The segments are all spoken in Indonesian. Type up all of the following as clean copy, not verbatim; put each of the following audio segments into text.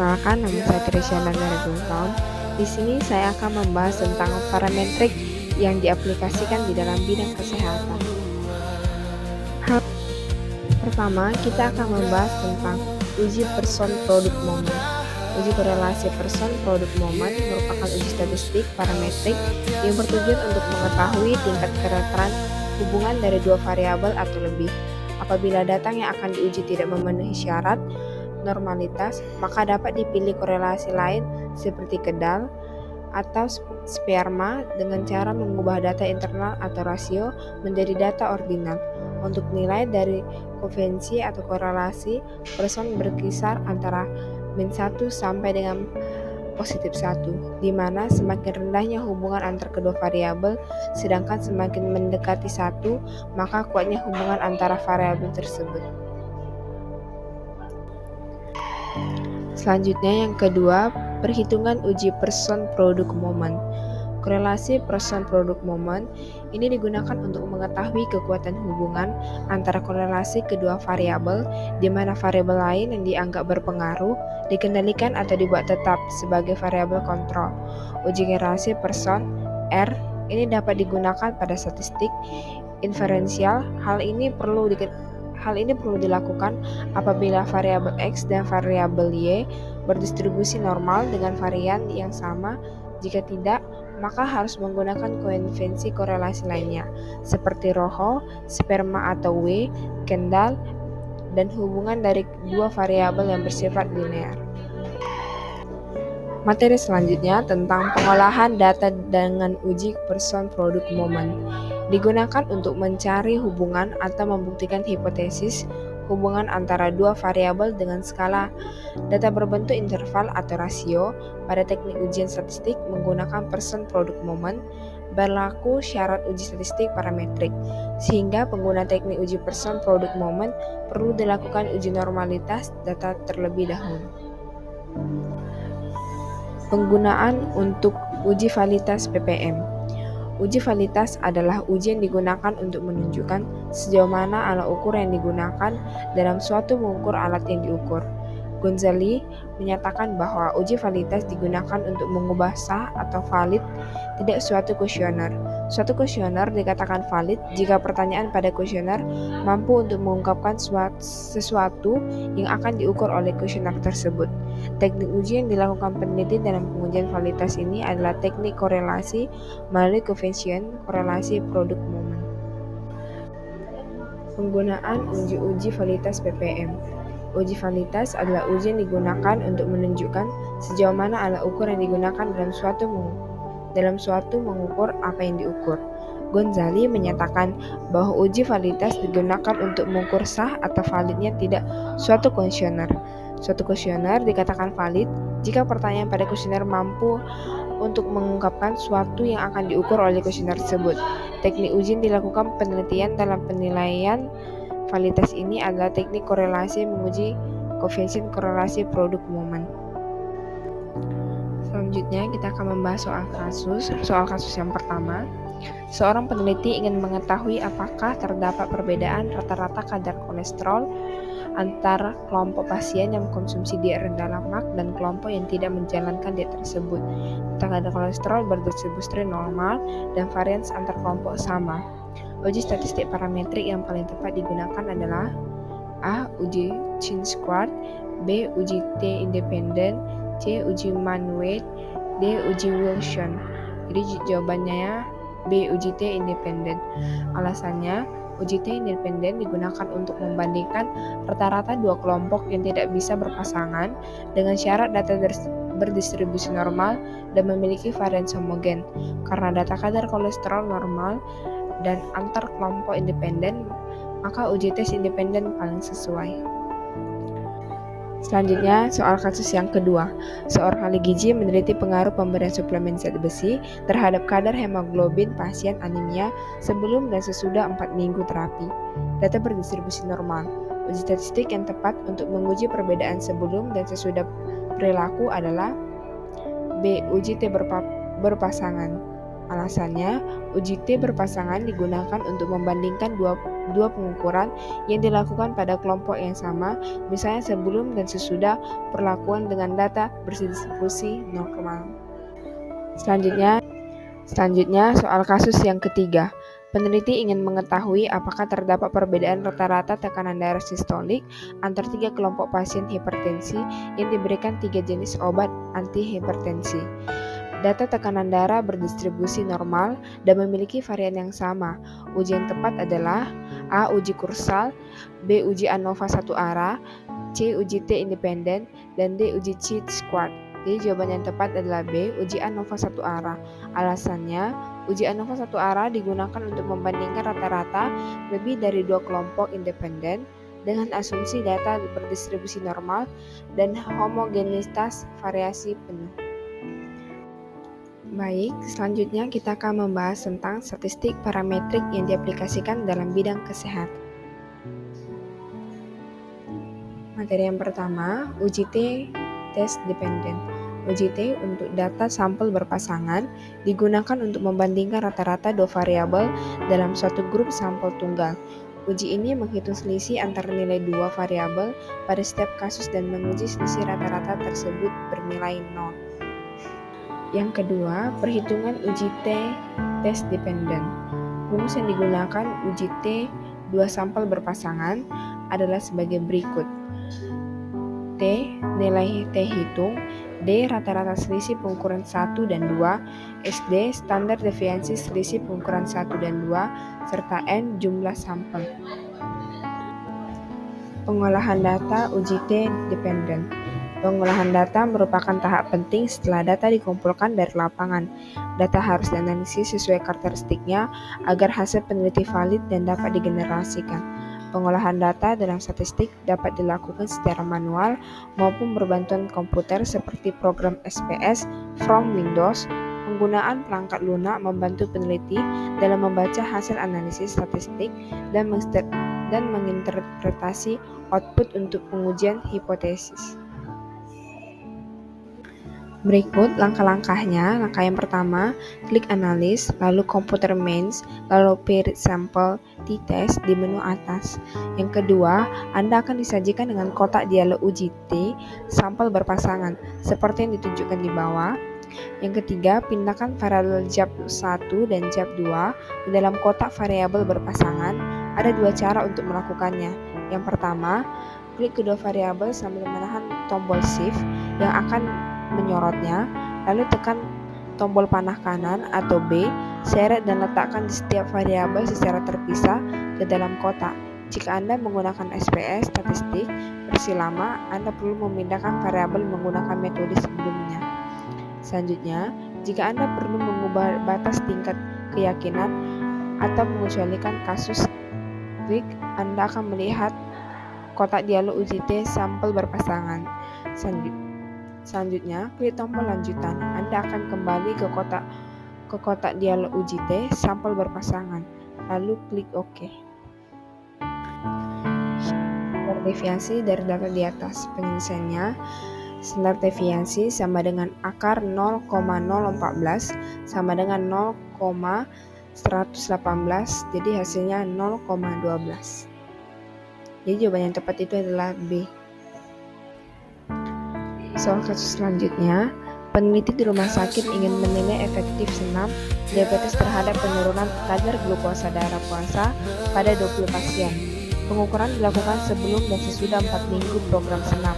Perkenalkan, nama saya Trisyana dari Bungkaun. Di sini saya akan membahas tentang parametrik yang diaplikasikan di dalam bidang kesehatan. Hal pertama, kita akan membahas tentang uji person product moment. Uji korelasi person product moment merupakan uji statistik parametrik yang bertujuan untuk mengetahui tingkat kerentanan hubungan dari dua variabel atau lebih. Apabila data yang akan diuji tidak memenuhi syarat normalitas, maka dapat dipilih korelasi lain seperti kedal atau sperma dengan cara mengubah data internal atau rasio menjadi data ordinal. Untuk nilai dari koefiensi atau korelasi person berkisar antara -1 sampai dengan +1, di mana semakin rendahnya hubungan antar kedua variabel, sedangkan semakin mendekati 1, maka kuatnya hubungan antara variabel tersebut. Selanjutnya yang kedua, perhitungan uji person product moment. Korelasi person product moment ini digunakan untuk mengetahui kekuatan hubungan antara korelasi kedua variabel, di mana variabel lain yang dianggap berpengaruh dikendalikan atau dibuat tetap sebagai variabel kontrol. Uji korelasi person R ini dapat digunakan pada statistik inferensial. Hal ini perlu dilakukan apabila variabel X dan variabel Y berdistribusi normal dengan varian yang sama. Jika tidak, maka harus menggunakan koefiensi korelasi lainnya, seperti ROHO, sperma atau W, kendal, dan hubungan dari dua variabel yang bersifat linear. Materi selanjutnya tentang pengolahan data dengan uji person product moment. Digunakan untuk mencari hubungan atau membuktikan hipotesis hubungan antara dua variabel dengan skala data berbentuk interval atau rasio. Pada teknik ujian statistik menggunakan person product moment, berlaku syarat uji statistik parametrik, sehingga pengguna teknik uji person product moment perlu dilakukan uji normalitas data terlebih dahulu. Penggunaan untuk uji validitas PPM. Uji validitas adalah uji yang digunakan untuk menunjukkan sejauh mana alat ukur yang digunakan dalam suatu mengukur alat yang diukur. Gonzali menyatakan bahwa uji validitas digunakan untuk mengubah sah atau valid tidak suatu kuesioner. Suatu kuesioner dikatakan valid jika pertanyaan pada kuesioner mampu untuk mengungkapkan sesuatu yang akan diukur oleh kuesioner tersebut. Teknik uji yang dilakukan peneliti dalam pengujian validitas ini adalah teknik korelasi melalui koefisien korelasi product moment. Penggunaan uji validitas PPM. Uji validitas adalah uji yang digunakan untuk menunjukkan sejauh mana alat ukur yang digunakan dalam suatu mengukur apa yang diukur. Gonzali menyatakan bahwa uji validitas digunakan untuk mengukur sah atau validnya tidak suatu kuesioner. Suatu kuesioner dikatakan valid jika pertanyaan pada kuesioner mampu untuk mengungkapkan sesuatu yang akan diukur oleh kuesioner tersebut. Teknik uji yang dilakukan penelitian dalam penilaian validitas ini adalah teknik korelasi menguji koefisien korelasi product moment. Selanjutnya kita akan membahas soal kasus yang pertama. Seorang peneliti ingin mengetahui apakah terdapat perbedaan rata-rata kadar kolesterol antara kelompok pasien yang mengkonsumsi diet rendah lemak dan kelompok yang tidak menjalankan diet tersebut. Kadar kolesterol berdistribusi normal dan varians antar kelompok sama. Uji statistik parametrik yang paling tepat digunakan adalah A. Uji Chi-squared, B. Uji T independen, C. Uji Mann-White, D. Uji Wilson. Jadi jawabannya B. Uji T independen. Alasannya, uji T independen digunakan untuk membandingkan rata-rata dua kelompok yang tidak bisa berpasangan dengan syarat data berdistribusi normal dan memiliki varians homogen. Karena data kadar kolesterol normal dan antar kelompok independen, maka uji tes independen paling sesuai. Selanjutnya, soal kasus yang kedua. Seorang ahli gizi meneliti pengaruh pemberian suplemen zat besi terhadap kadar hemoglobin pasien anemia sebelum dan sesudah 4 minggu terapi. Data berdistribusi normal. Uji statistik yang tepat untuk menguji perbedaan sebelum dan sesudah perilaku adalah B. Uji T berpasangan Alasannya, uji T berpasangan digunakan untuk membandingkan dua pengukuran yang dilakukan pada kelompok yang sama, misalnya sebelum dan sesudah perlakuan dengan data berdistribusi normal. Selanjutnya, soal kasus yang ketiga. Peneliti ingin mengetahui apakah terdapat perbedaan rata-rata tekanan darah sistolik antar 3 kelompok pasien hipertensi yang diberikan 3 jenis obat antihipertensi. Data tekanan darah berdistribusi normal dan memiliki varian yang sama. Uji yang tepat adalah A. Uji kursal, B. Uji ANOVA satu arah, C. Uji T independen, dan D. Uji chi-squad. Jadi jawaban yang tepat adalah B. Uji ANOVA satu arah. Alasannya, uji ANOVA satu arah digunakan untuk membandingkan rata-rata lebih dari 2 kelompok independen dengan asumsi data berdistribusi normal dan homogenitas variasi penuh. Baik, selanjutnya kita akan membahas tentang statistik parametrik yang diaplikasikan dalam bidang kesehatan. Materi yang pertama, uji T test dependent. Uji T untuk data sampel berpasangan digunakan untuk membandingkan rata-rata 2 variabel dalam suatu grup sampel tunggal. Uji ini menghitung selisih antara nilai 2 variabel pada setiap kasus dan menguji selisih rata-rata tersebut bernilai 0. Yang kedua, perhitungan uji T test dependent. Rumus yang digunakan uji T 2 sampel berpasangan adalah sebagai berikut. T, nilai T hitung, D, rata-rata selisih pengukuran 1 dan 2, SD, standar deviasi selisih pengukuran 1 dan 2, serta N, jumlah sampel. Pengolahan data uji T dependent. Pengolahan data merupakan tahap penting setelah data dikumpulkan dari lapangan. Data harus dianalisis sesuai karakteristiknya agar hasil peneliti valid dan dapat digenerasikan. Pengolahan data dalam statistik dapat dilakukan secara manual maupun berbantuan komputer seperti program SPS from Windows. Penggunaan perangkat lunak membantu peneliti dalam membaca hasil analisis statistik dan menginterpretasi output untuk pengujian hipotesis. Berikut langkah-langkahnya. Langkah yang pertama, klik analis, lalu computer mains, lalu paired sample t-test di menu atas. Yang kedua, Anda akan disajikan dengan kotak dialog uji T sampel berpasangan seperti yang ditunjukkan di bawah. Yang ketiga, pindahkan variabel JAP1 dan JAP2 ke dalam kotak variabel berpasangan. Ada 2 cara untuk melakukannya. Yang pertama, klik kedua variabel sambil menahan tombol Shift yang akan menyorotnya, lalu tekan tombol panah kanan atau B, seret dan letakkan di setiap variabel secara terpisah ke dalam kotak. Jika Anda menggunakan SPS statistik versi lama, Anda perlu memindahkan variabel menggunakan metode sebelumnya. Selanjutnya, jika Anda perlu mengubah batas tingkat keyakinan atau mengecualikan kasus, klik Anda akan melihat kotak dialog uji T sampel berpasangan. Selanjutnya, klik tombol lanjutan. Anda akan kembali ke kotak dialog uji T sampel berpasangan, lalu klik OK. Standar deviasi dari data di atas. Penyelesaiannya, standar deviasi sama dengan akar 0,014 sama dengan 0,118, jadi hasilnya 0,12. Jadi jawaban yang tepat itu adalah B. Soal kasus selanjutnya, peneliti di rumah sakit ingin menilai efektif senam diabetes terhadap penurunan kadar glukosa darah puasa pada 20 pasien. Pengukuran dilakukan sebelum dan sesudah 4 minggu program senam.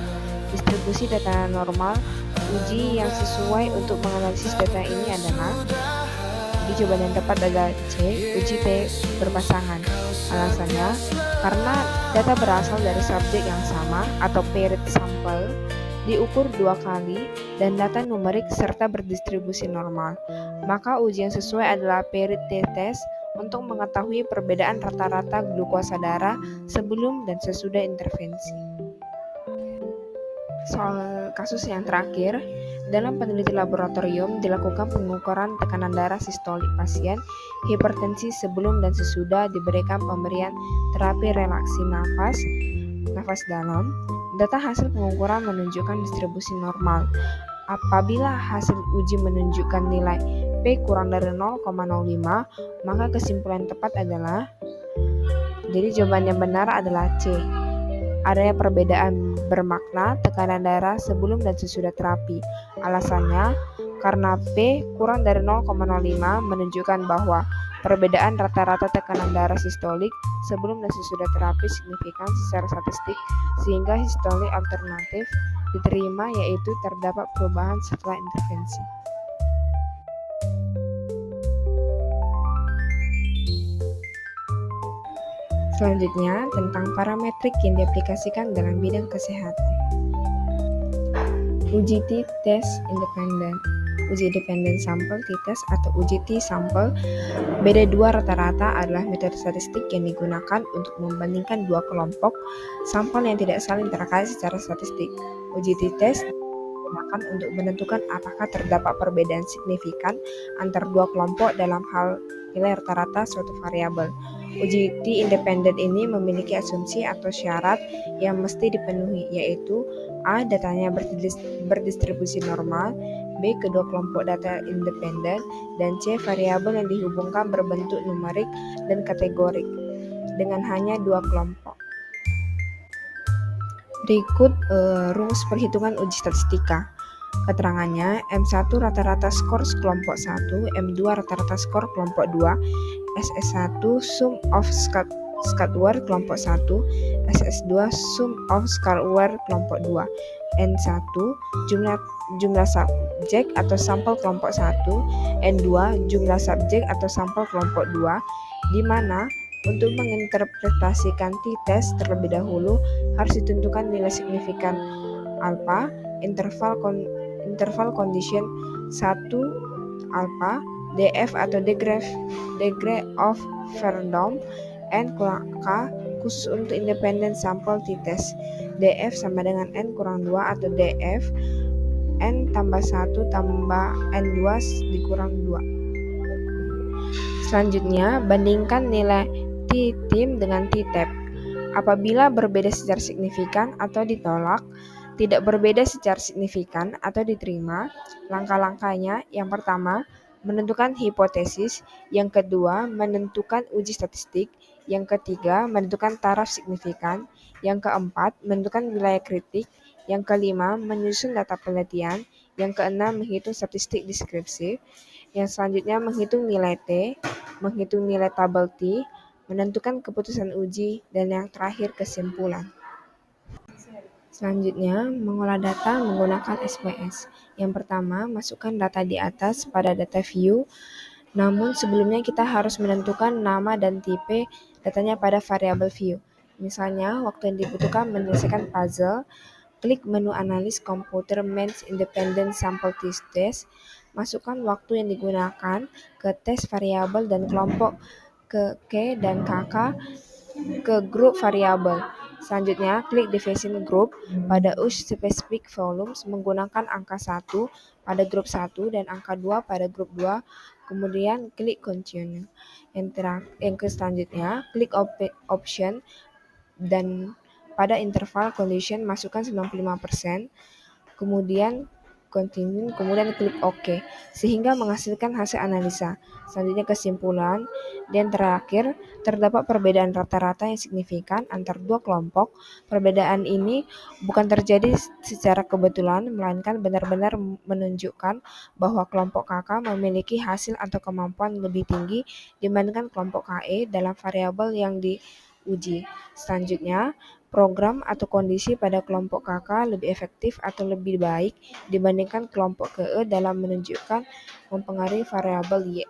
Distribusi data normal, uji yang sesuai untuk menganalisis data ini adalah, jadi jawaban yang tepat adalah C, uji T berpasangan. Alasannya, karena data berasal dari subjek yang sama atau paired sample, diukur 2 kali dan data numerik serta berdistribusi normal, maka uji yang sesuai adalah paired t-test untuk mengetahui perbedaan rata-rata glukosa darah sebelum dan sesudah intervensi. Soal kasus yang terakhir, dalam peneliti laboratorium dilakukan pengukuran tekanan darah sistolik pasien hipertensi sebelum dan sesudah diberikan pemberian terapi relaksi nafas dalam. Data hasil pengukuran menunjukkan distribusi normal. Apabila hasil uji menunjukkan nilai P kurang dari 0,05, maka kesimpulan tepat adalah, jadi jawaban yang benar adalah C. Adanya perbedaan bermakna tekanan darah sebelum dan sesudah terapi. Alasannya, karena P kurang dari 0,05 menunjukkan bahwa perbedaan rata-rata tekanan darah sistolik sebelum dan sesudah terapi signifikan secara statistik, sehingga histolik alternatif diterima, yaitu terdapat perubahan setelah intervensi. Selanjutnya, tentang parametrik yang diaplikasikan dalam bidang kesehatan. Uji t-test independen. Uji independen sampel t-test atau uji t-sampel BD2 rata-rata adalah metode statistik yang digunakan untuk membandingkan dua kelompok sampel yang tidak saling terkait secara statistik. Uji t-test digunakan untuk menentukan apakah terdapat perbedaan signifikan antar dua kelompok dalam hal nilai rata-rata suatu variabel. Uji t-independen ini memiliki asumsi atau syarat yang mesti dipenuhi, yaitu A. Datanya berdistribusi normal, B. Kedua kelompok data independen, dan C. Variabel yang dihubungkan berbentuk numerik dan kategorik dengan hanya dua kelompok. Berikut rumus perhitungan uji statistika. Keterangannya, M1 rata-rata skor kelompok 1, M2 rata-rata skor kelompok 2, SS1 sum of square kelompok 1, SS2 sum of square kelompok 2, N1 jumlah subjek atau sampel kelompok 1, N2 jumlah subjek atau sampel kelompok 2, di mana untuk menginterpretasikan t-test terlebih dahulu harus ditentukan nilai signifikan alpha, interval condition 1 alpha, df atau degree of freedom, n kurang k khusus untuk independent sample t-test. df sama dengan n kurang 2 atau df n tambah 1 tambah n2 dikurang 2. Selanjutnya, bandingkan nilai t-tim dengan t-tap. Apabila berbeda secara signifikan atau ditolak, tidak berbeda secara signifikan atau diterima, langkah-langkahnya yang pertama, menentukan hipotesis, yang kedua, menentukan uji statistik, yang ketiga, menentukan taraf signifikan, yang keempat, menentukan wilayah kritik, yang kelima, menyusun data penelitian, yang keenam, menghitung statistik deskripsi, yang selanjutnya menghitung nilai T, menghitung nilai tabel T, menentukan keputusan uji, dan yang terakhir kesimpulan. Selanjutnya, mengolah data menggunakan SPSS. Yang pertama, masukkan data di atas pada data view, namun sebelumnya kita harus menentukan nama dan tipe datanya pada variabel view. Misalnya, waktu yang dibutuhkan menyelesaikan puzzle, klik menu analis komputer Math Independent Sample Test, masukkan waktu yang digunakan ke tes variabel dan kelompok ke K dan KK ke grup variabel. Selanjutnya, klik Division Group pada USH Specific Volumes menggunakan angka 1 pada grup 1 dan angka 2 pada grup 2, kemudian klik Continue. Yang selanjutnya, klik Option dan pada interval condition masukkan 95%, kemudian continue, kemudian klik OK, sehingga menghasilkan hasil analisa. Selanjutnya kesimpulan, dan terakhir, terdapat perbedaan rata-rata yang signifikan antar dua kelompok. Perbedaan ini bukan terjadi secara kebetulan, melainkan benar-benar menunjukkan bahwa kelompok KK memiliki hasil atau kemampuan lebih tinggi dibandingkan kelompok KE dalam variabel yang diuji. Selanjutnya, program atau kondisi pada kelompok KK lebih efektif atau lebih baik dibandingkan kelompok KE dalam menunjukkan mempengaruhi variabel Y.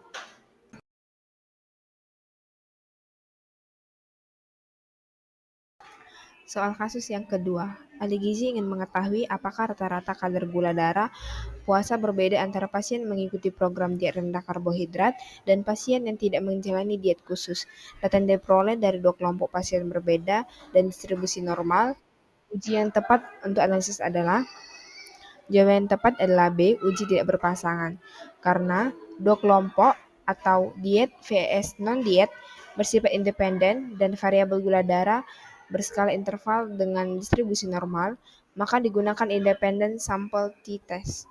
Soal kasus yang kedua, ahli gizi ingin mengetahui apakah rata-rata kadar gula darah puasa berbeda antara pasien mengikuti program diet rendah karbohidrat dan pasien yang tidak menjalani diet khusus. Data yang diperoleh dari dua kelompok pasien berbeda dan distribusi normal. Uji yang tepat untuk analisis adalah, jawaban yang tepat adalah B, uji tidak berpasangan. Karena dua kelompok atau diet vs non-diet bersifat independen dan variabel gula darah berskala interval dengan distribusi normal, maka digunakan independent sample t-test.